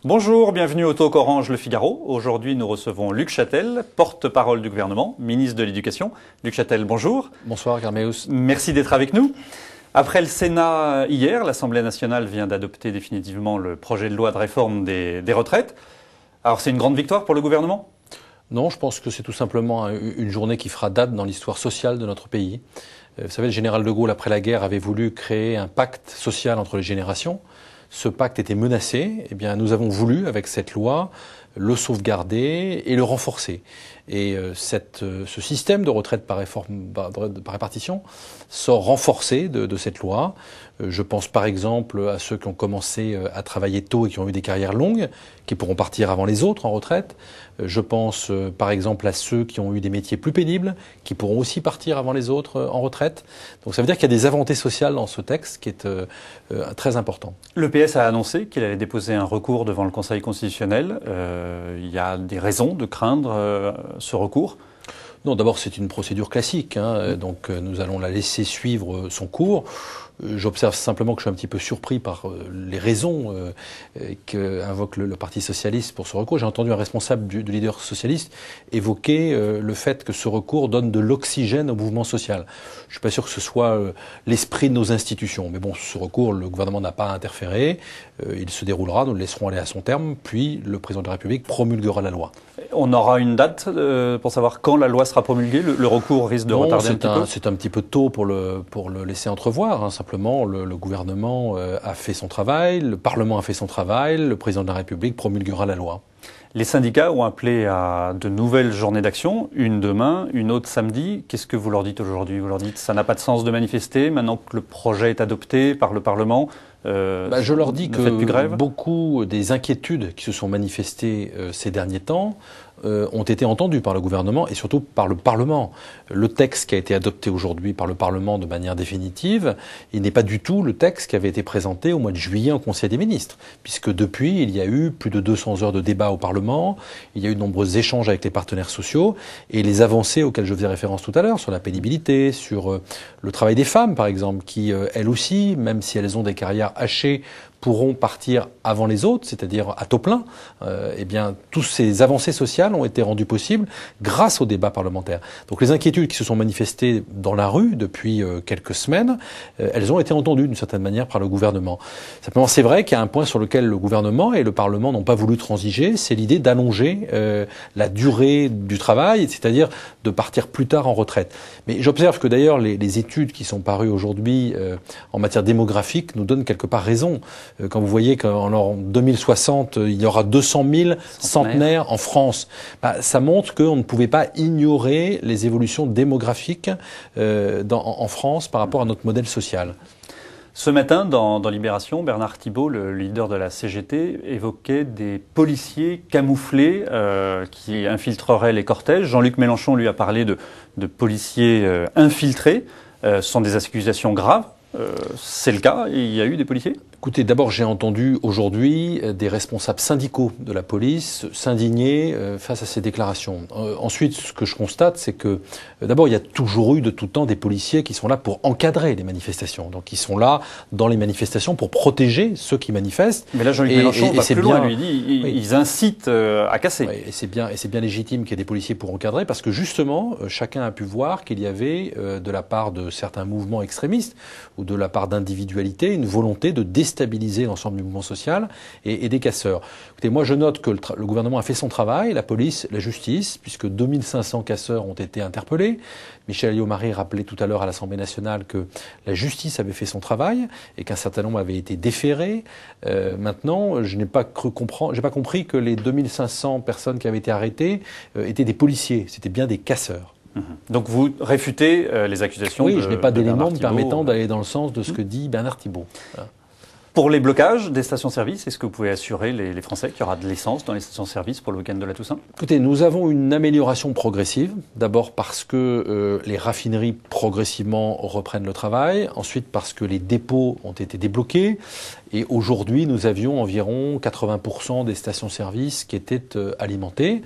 Bonjour, bienvenue au Talk Orange Le Figaro. Aujourd'hui, nous recevons Luc Châtel, porte-parole du gouvernement, ministre de l'Éducation. Luc Châtel, bonjour. Bonsoir, Carméus. Merci d'être avec nous. Après le Sénat hier, l'Assemblée nationale vient d'adopter définitivement le projet de loi de réforme des retraites. Alors, c'est une grande victoire pour le gouvernement ? Non, je pense que c'est tout simplement une journée qui fera date dans l'histoire sociale de notre pays. Vous savez, le général de Gaulle, après la guerre, avait voulu créer un pacte social entre les générations. Ce pacte était menacé. Eh bien, nous avons voulu, avec cette loi, le sauvegarder et le renforcer. Et ce système de retraite par répartition sort renforcé de cette loi. Je pense par exemple à ceux qui ont commencé à travailler tôt et qui ont eu des carrières longues, qui pourront partir avant les autres en retraite. Je pense par exemple à ceux qui ont eu des métiers plus pénibles, qui pourront aussi partir avant les autres en retraite. Donc ça veut dire qu'il y a des avancées sociales dans ce texte qui est très important. Le PS a annoncé qu'il allait déposer un recours devant le Conseil constitutionnel. Il y a des raisons de craindre ce recours ? Non, d'abord c'est une procédure classique, donc nous allons la laisser suivre son cours. J'observe simplement que je suis un petit peu surpris par les raisons qu'invoque le Parti socialiste pour ce recours. J'ai entendu un responsable du leader socialiste évoquer le fait que ce recours donne de l'oxygène au mouvement social. Je suis pas sûr que ce soit l'esprit de nos institutions. Mais bon, ce recours, le gouvernement n'a pas interféré. Il se déroulera, nous le laisserons aller à son terme, puis le président de la République promulguera la loi. On aura une date pour savoir quand la loi sera promulguée. Le recours risque de retarder un petit peu. C'est un petit peu tôt pour le laisser entrevoir. Simplement, le gouvernement a fait son travail, le Parlement a fait son travail, le président de la République promulguera la loi. Les syndicats ont appelé à de nouvelles journées d'action, une demain, une autre samedi. Qu'est-ce que vous leur dites aujourd'hui ? Vous leur dites que ça n'a pas de sens de manifester maintenant que le projet est adopté par le Parlement. Je leur dis que beaucoup des inquiétudes qui se sont manifestées ces derniers temps ont été entendues par le gouvernement et surtout par le Parlement. Le texte qui a été adopté aujourd'hui par le Parlement de manière définitive, il n'est pas du tout le texte qui avait été présenté au mois de juillet en Conseil des ministres, puisque depuis, il y a eu plus de 200 heures de débat au Parlement, il y a eu de nombreux échanges avec les partenaires sociaux, et les avancées auxquelles je faisais référence tout à l'heure, sur la pénibilité, sur le travail des femmes, par exemple, qui, elles aussi, même si elles ont des carrières hachées, pourront partir avant les autres, c'est-à-dire à taux plein, eh bien, toutes ces avancées sociales ont été rendues possibles grâce au débat parlementaire. Donc les inquiétudes qui se sont manifestées dans la rue depuis quelques semaines, elles ont été entendues d'une certaine manière par le gouvernement. Simplement, c'est vrai qu'il y a un point sur lequel le gouvernement et le Parlement n'ont pas voulu transiger, c'est l'idée d'allonger la durée du travail, c'est-à-dire de partir plus tard en retraite. Mais j'observe que d'ailleurs les études qui sont parues aujourd'hui en matière démographique nous donnent quelque part raison. Quand vous voyez qu'en 2060, il y aura 200 000 centenaires en France, ça montre qu'on ne pouvait pas ignorer les évolutions démographiques en France par rapport à notre modèle social. Ce matin, dans Libération, Bernard Thibault, le leader de la CGT, évoquait des policiers camouflés qui infiltreraient les cortèges. Jean-Luc Mélenchon lui a parlé de policiers infiltrés. Ce sont des accusations graves. C'est le cas, il y a eu des policiers ? Écoutez, d'abord j'ai entendu aujourd'hui des responsables syndicaux de la police s'indigner face à ces déclarations. Ensuite, ce que je constate, c'est que d'abord il y a toujours eu de tout temps des policiers qui sont là pour encadrer les manifestations. Donc ils sont là dans les manifestations pour protéger ceux qui manifestent. Mais là, Jean-Luc Mélenchon va plus loin, lui dit, ils incitent à casser. Oui, et c'est bien légitime qu'il y ait des policiers pour encadrer, parce que justement, chacun a pu voir qu'il y avait de la part de certains mouvements extrémistes ou de la part d'individualités une volonté de déstabiliser l'ensemble du mouvement social et des casseurs. Écoutez, moi je note que le gouvernement a fait son travail, la police, la justice, puisque 2500 casseurs ont été interpellés. Michel Alliot-Marie rappelait tout à l'heure à l'Assemblée nationale que la justice avait fait son travail et qu'un certain nombre avait été déférés. Maintenant, je n'ai pas compris que les 2500 personnes qui avaient été arrêtées étaient des policiers, c'était bien des casseurs. Donc vous réfutez les accusations je n'ai pas d'éléments me permettant d'aller dans le sens de ce que dit Bernard Thibault. Voilà. Pour les blocages des stations-service, est-ce que vous pouvez assurer les Français qu'il y aura de l'essence dans les stations-service pour le week-end de la Toussaint ? Écoutez, nous avons une amélioration progressive. D'abord parce que les raffineries progressivement reprennent le travail. Ensuite parce que les dépôts ont été débloqués. Et aujourd'hui, nous avions environ 80% des stations-service qui étaient alimentées.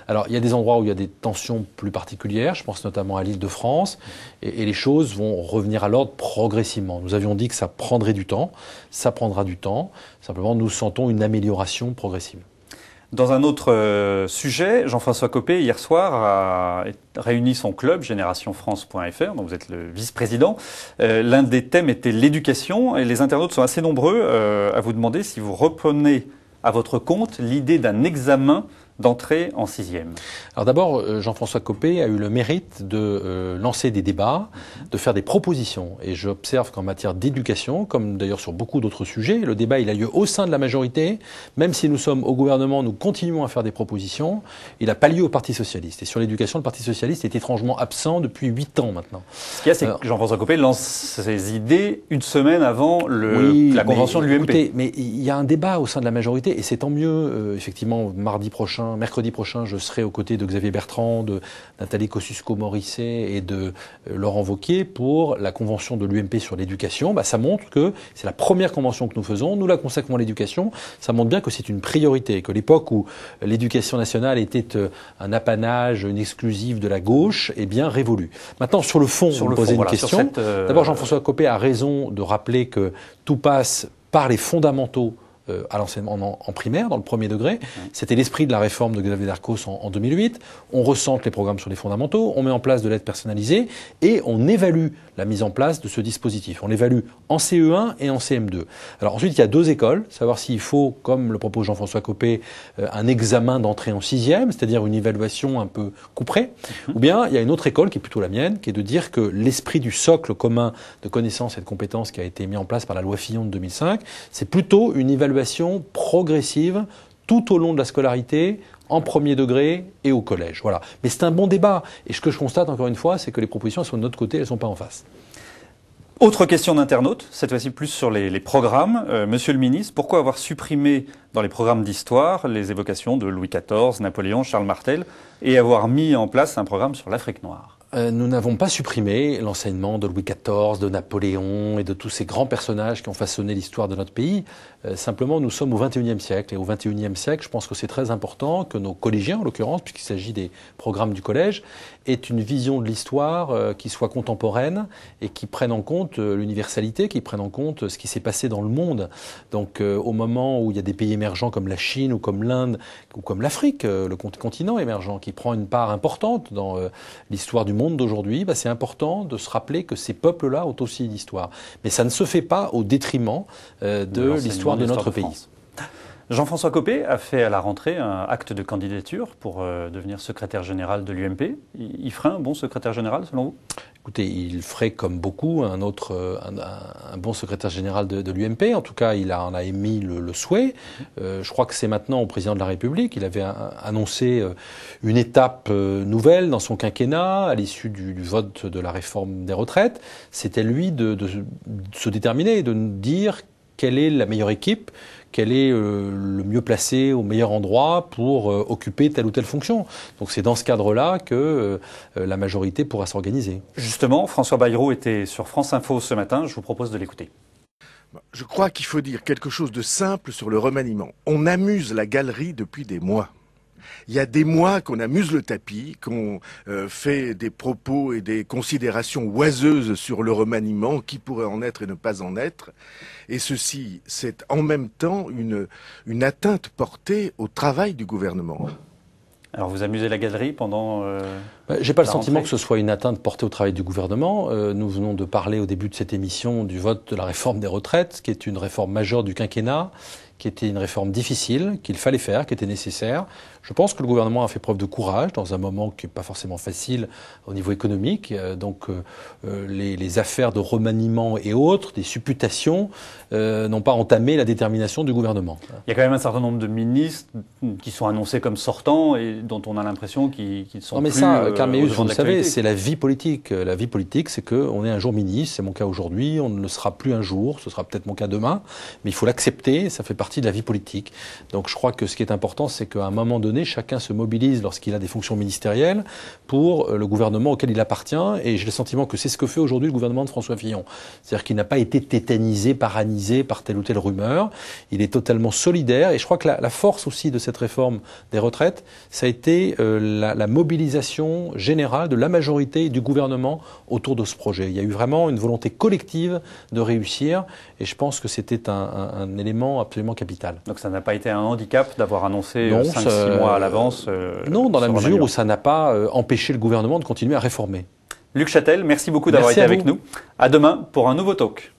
Alors, il y a des endroits où il y a des tensions plus particulières, je pense notamment à l'Île-de-France, et les choses vont revenir à l'ordre progressivement. Nous avions dit que ça prendrait du temps, ça prendra du temps. Simplement, nous sentons une amélioration progressive. Dans un autre sujet, Jean-François Copé, hier soir, a réuni son club, GénérationFrance.fr, dont vous êtes le vice-président. L'un des thèmes était l'éducation, et les internautes sont assez nombreux à vous demander si vous reprenez à votre compte l'idée d'un examen d'entrée en 6e. Alors d'abord, Jean-François Copé a eu le mérite de lancer des débats, de faire des propositions. Et j'observe qu'en matière d'éducation, comme d'ailleurs sur beaucoup d'autres sujets, le débat il a lieu au sein de la majorité. Même si nous sommes au gouvernement, nous continuons à faire des propositions. Il n'a pas lieu au Parti Socialiste. Et sur l'éducation, le Parti Socialiste est étrangement absent depuis 8 ans maintenant. Ce qu'il y a, c'est que Jean-François Copé lance ses idées une semaine avant la convention de l'UMP. Écoutez, mais il y a un débat au sein de la majorité, et c'est tant mieux. Effectivement, mercredi prochain, je serai aux côtés de Xavier Bertrand, de Nathalie Kosciusko-Morizet et de Laurent Wauquiez pour la convention de l'UMP sur l'éducation. Ça montre que c'est la première convention que nous faisons. Nous la consacrons à l'éducation. Ça montre bien que c'est une priorité, que l'époque où l'éducation nationale était un apanage, une exclusive de la gauche, est bien révolue. Maintenant, sur le fond, vous me posez une question. D'abord, Jean-François Copé a raison de rappeler que tout passe par les fondamentaux à l'enseignement en primaire, dans le premier degré. C'était l'esprit de la réforme de Xavier Darcos en 2008. On recentre les programmes sur les fondamentaux, on met en place de l'aide personnalisée et on évalue la mise en place de ce dispositif. On l'évalue en CE1 et en CM2. Alors ensuite, il y a 2 écoles, savoir s'il faut, comme le propose Jean-François Copé, un examen d'entrée en 6e, c'est-à-dire une évaluation un peu couperée, ou bien il y a une autre école qui est plutôt la mienne, qui est de dire que l'esprit du socle commun de connaissances et de compétences qui a été mis en place par la loi Fillon de 2005, c'est plutôt une évaluation progressive tout au long de la scolarité, en premier degré et au collège. Voilà. Mais c'est un bon débat. Et ce que je constate, encore une fois, c'est que les propositions elles sont de notre côté, elles ne sont pas en face. Autre question d'internaute, cette fois-ci plus sur les programmes. Monsieur le ministre, pourquoi avoir supprimé dans les programmes d'histoire les évocations de Louis XIV, Napoléon, Charles Martel et avoir mis en place un programme sur l'Afrique noire ? Nous n'avons pas supprimé l'enseignement de Louis XIV, de Napoléon et de tous ces grands personnages qui ont façonné l'histoire de notre pays. Simplement, nous sommes au XXIe siècle. Et au XXIe siècle, je pense que c'est très important que nos collégiens, en l'occurrence, puisqu'il s'agit des programmes du collège, aient une vision de l'histoire qui soit contemporaine et qui prenne en compte l'universalité, qui prenne en compte ce qui s'est passé dans le monde. Donc, au moment où il y a des pays émergents comme la Chine ou comme l'Inde ou comme l'Afrique, le continent émergent, qui prend une part importante dans l'histoire du monde d'aujourd'hui, c'est important de se rappeler que ces peuples-là ont aussi une histoire. Mais ça ne se fait pas au détriment de l'histoire de notre pays. Jean-François Copé a fait à la rentrée un acte de candidature pour devenir secrétaire général de l'UMP. Il ferait un bon secrétaire général, selon vous ? Écoutez, il ferait comme beaucoup un bon secrétaire général de l'UMP. En tout cas, il en a émis le souhait. Je crois que c'est maintenant au président de la République. Il avait annoncé une étape nouvelle dans son quinquennat à l'issue du vote de la réforme des retraites. C'était lui de se déterminer, de dire quelle est la meilleure équipe, quel est le mieux placé au meilleur endroit pour occuper telle ou telle fonction. Donc c'est dans ce cadre-là que la majorité pourra s'organiser. Justement, François Bayrou était sur France Info ce matin, je vous propose de l'écouter. Je crois qu'il faut dire quelque chose de simple sur le remaniement. On amuse la galerie depuis des mois. Il y a des mois qu'on amuse le tapis, qu'on fait des propos et des considérations oiseuses sur le remaniement, qui pourrait en être et ne pas en être. Et ceci, c'est en même temps une atteinte portée au travail du gouvernement. Alors vous amusez la galerie pendant... J'ai pas le sentiment que ce soit une atteinte portée au travail du gouvernement. Nous venons de parler au début de cette émission du vote de la réforme des retraites, qui est une réforme majeure du quinquennat, qui était une réforme difficile, qu'il fallait faire, qui était nécessaire. Je pense que le gouvernement a fait preuve de courage dans un moment qui n'est pas forcément facile au niveau économique. Donc les affaires de remaniement et autres, des supputations, n'ont pas entamé la détermination du gouvernement. Il y a quand même un certain nombre de ministres qui sont annoncés comme sortants et dont on a l'impression qu'ils sont plus... Carméus, vous le savez, c'est la vie politique. La vie politique, c'est qu'on est un jour ministre, c'est mon cas aujourd'hui, on ne le sera plus un jour, ce sera peut-être mon cas demain, mais il faut l'accepter, ça fait partie partie de la vie politique. Donc je crois que ce qui est important, c'est qu'à un moment donné, chacun se mobilise lorsqu'il a des fonctions ministérielles pour le gouvernement auquel il appartient. Et j'ai le sentiment que c'est ce que fait aujourd'hui le gouvernement de François Fillon. C'est-à-dire qu'il n'a pas été tétanisé, paralysé par telle ou telle rumeur. Il est totalement solidaire. Et je crois que la force aussi de cette réforme des retraites, ça a été la mobilisation générale de la majorité du gouvernement autour de ce projet. Il y a eu vraiment une volonté collective de réussir. Et je pense que c'était un élément absolument capital. Donc ça n'a pas été un handicap d'avoir annoncé 5-6 mois à l'avance non, dans la mesure où ça n'a pas empêché le gouvernement de continuer à réformer. Luc Châtel, merci beaucoup d'avoir été avec nous. À demain pour un nouveau talk.